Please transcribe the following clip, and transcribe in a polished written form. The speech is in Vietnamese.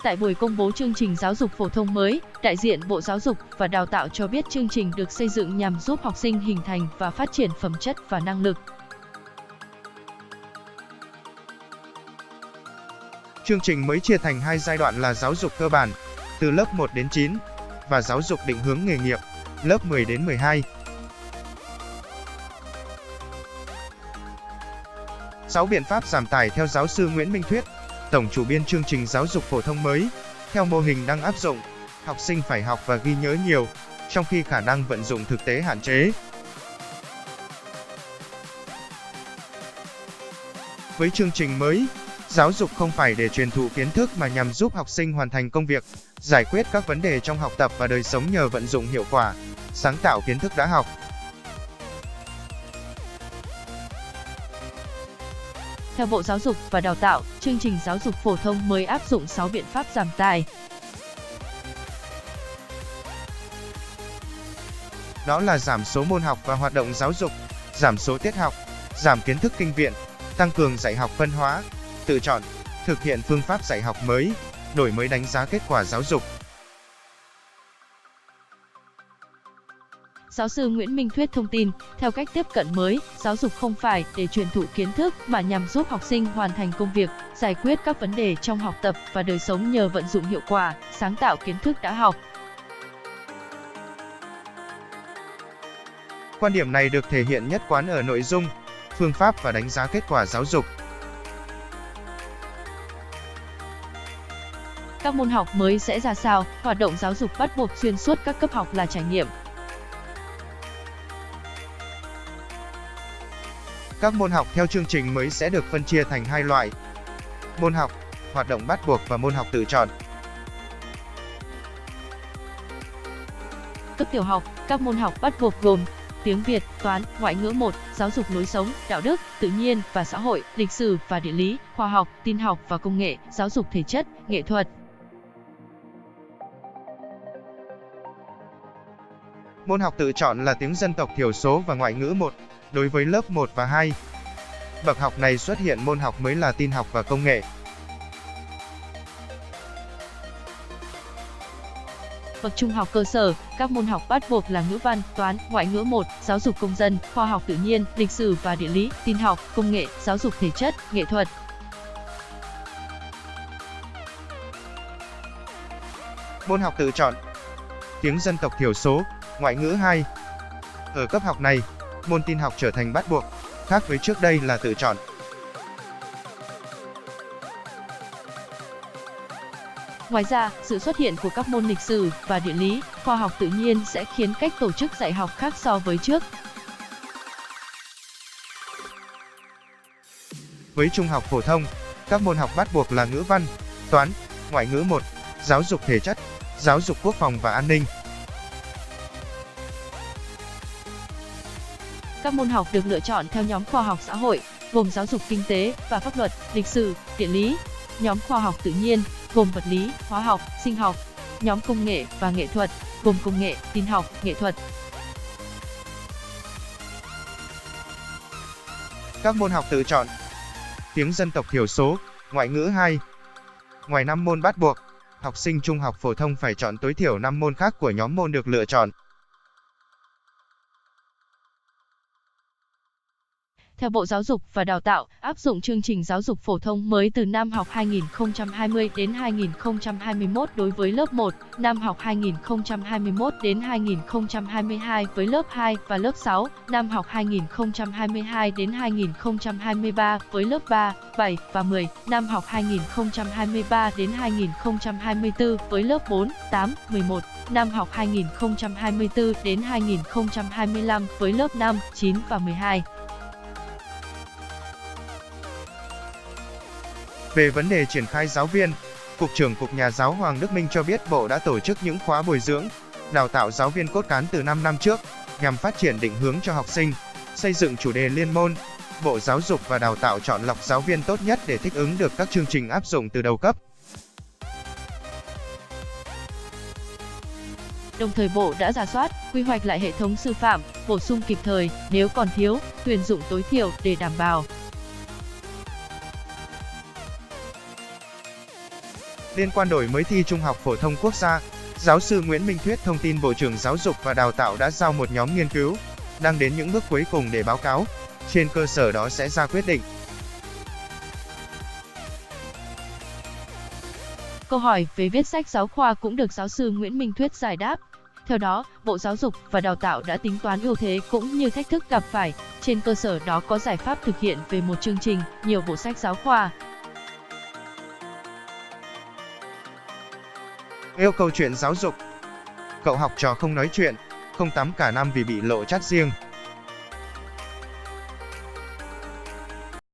Tại buổi công bố chương trình giáo dục phổ thông mới, đại diện Bộ Giáo dục và Đào tạo cho biết chương trình được xây dựng nhằm giúp học sinh hình thành và phát triển phẩm chất và năng lực. Chương trình mới chia thành 2 giai đoạn là giáo dục cơ bản, từ lớp 1 đến 9, và giáo dục định hướng nghề nghiệp, lớp 10 đến 12. 6 biện pháp giảm tải theo giáo sư Nguyễn Minh Thuyết, Tổng chủ biên chương trình giáo dục phổ thông mới. Theo mô hình đang áp dụng, học sinh phải học và ghi nhớ nhiều, trong khi khả năng vận dụng thực tế hạn chế. Với chương trình mới, giáo dục không phải để truyền thụ kiến thức mà nhằm giúp học sinh hoàn thành công việc, giải quyết các vấn đề trong học tập và đời sống nhờ vận dụng hiệu quả, sáng tạo kiến thức đã học. Theo Bộ Giáo dục và Đào tạo, chương trình giáo dục phổ thông mới áp dụng 6 biện pháp giảm tải. Đó là giảm số môn học và hoạt động giáo dục, giảm số tiết học, giảm kiến thức kinh viện, tăng cường dạy học phân hóa, tự chọn, thực hiện phương pháp dạy học mới, đổi mới đánh giá kết quả giáo dục. Giáo sư Nguyễn Minh Thuyết thông tin, theo cách tiếp cận mới, giáo dục không phải để truyền thụ kiến thức mà nhằm giúp học sinh hoàn thành công việc, giải quyết các vấn đề trong học tập và đời sống nhờ vận dụng hiệu quả, sáng tạo kiến thức đã học. Quan điểm này được thể hiện nhất quán ở nội dung, phương pháp và đánh giá kết quả giáo dục. Các môn học mới sẽ ra sao? Hoạt động giáo dục bắt buộc xuyên suốt các cấp học là trải nghiệm. Các môn học theo chương trình mới sẽ được phân chia thành 2 loại: môn học, hoạt động bắt buộc và môn học tự chọn. Cấp tiểu học, các môn học bắt buộc gồm tiếng Việt, toán, ngoại ngữ 1, giáo dục lối sống, đạo đức, tự nhiên và xã hội, lịch sử và địa lý, khoa học, tin học và công nghệ, giáo dục thể chất, nghệ thuật. Môn học tự chọn là tiếng dân tộc thiểu số và ngoại ngữ 1, đối với lớp 1 và 2. Bậc học này xuất hiện môn học mới là tin học và công nghệ. Bậc trung học cơ sở, các môn học bắt buộc là ngữ văn, toán, ngoại ngữ 1, giáo dục công dân, khoa học tự nhiên, lịch sử và địa lý, tin học, công nghệ, giáo dục thể chất, nghệ thuật. Môn học tự chọn, tiếng dân tộc thiểu số, ngoại ngữ 2. Ở cấp học này, môn tin học trở thành bắt buộc, khác với trước đây là tự chọn. Ngoài ra, sự xuất hiện của các môn lịch sử và địa lý, khoa học tự nhiên sẽ khiến cách tổ chức dạy học khác so với trước. Với trung học phổ thông, các môn học bắt buộc là ngữ văn, toán, ngoại ngữ 1, giáo dục thể chất, giáo dục quốc phòng và an ninh. Các môn học được lựa chọn theo nhóm khoa học xã hội, gồm giáo dục kinh tế và pháp luật, lịch sử, địa lý. Nhóm khoa học tự nhiên, gồm vật lý, hóa học, sinh học. Nhóm công nghệ và nghệ thuật, gồm công nghệ, tin học, nghệ thuật. Các môn học tự chọn: tiếng dân tộc thiểu số, ngoại ngữ 2. Ngoài 5 môn bắt buộc, học sinh trung học phổ thông phải chọn tối thiểu 5 môn khác của nhóm môn được lựa chọn. Theo Bộ Giáo dục và Đào tạo, áp dụng chương trình giáo dục phổ thông mới từ năm học 2020 đến 2021 đối với lớp 1, năm học 2021 đến 2022 với lớp 2 và lớp 6, năm học 2022 đến 2023 với lớp 3, 7 và 10, năm học 2023 đến 2024 với lớp 4, 8, 11, năm học 2024 đến 2025 với lớp 5, 9 và 12. Về vấn đề triển khai giáo viên, Cục trưởng Cục Nhà giáo Hoàng Đức Minh cho biết Bộ đã tổ chức những khóa bồi dưỡng, đào tạo giáo viên cốt cán từ 5 năm trước, nhằm phát triển định hướng cho học sinh, xây dựng chủ đề liên môn. Bộ Giáo dục và Đào tạo chọn lọc giáo viên tốt nhất để thích ứng được các chương trình áp dụng từ đầu cấp. Đồng thời Bộ đã rà soát, quy hoạch lại hệ thống sư phạm, bổ sung kịp thời nếu còn thiếu, tuyển dụng tối thiểu để đảm bảo Liên quan đổi mới thi Trung học phổ thông quốc gia, giáo sư Nguyễn Minh Thuyết thông tin Bộ trưởng Giáo dục và Đào tạo đã giao một nhóm nghiên cứu, đang đến những bước cuối cùng để báo cáo. Trên cơ sở đó sẽ ra quyết định. Câu hỏi về viết sách giáo khoa cũng được giáo sư Nguyễn Minh Thuyết giải đáp. Theo đó, Bộ Giáo dục và Đào tạo đã tính toán ưu thế cũng như thách thức gặp phải, trên cơ sở đó có giải pháp thực hiện về một chương trình, nhiều bộ sách giáo khoa. Yêu cầu chuyện giáo dục. Cậu học trò không nói chuyện, không tắm cả năm vì bị lộ chat riêng.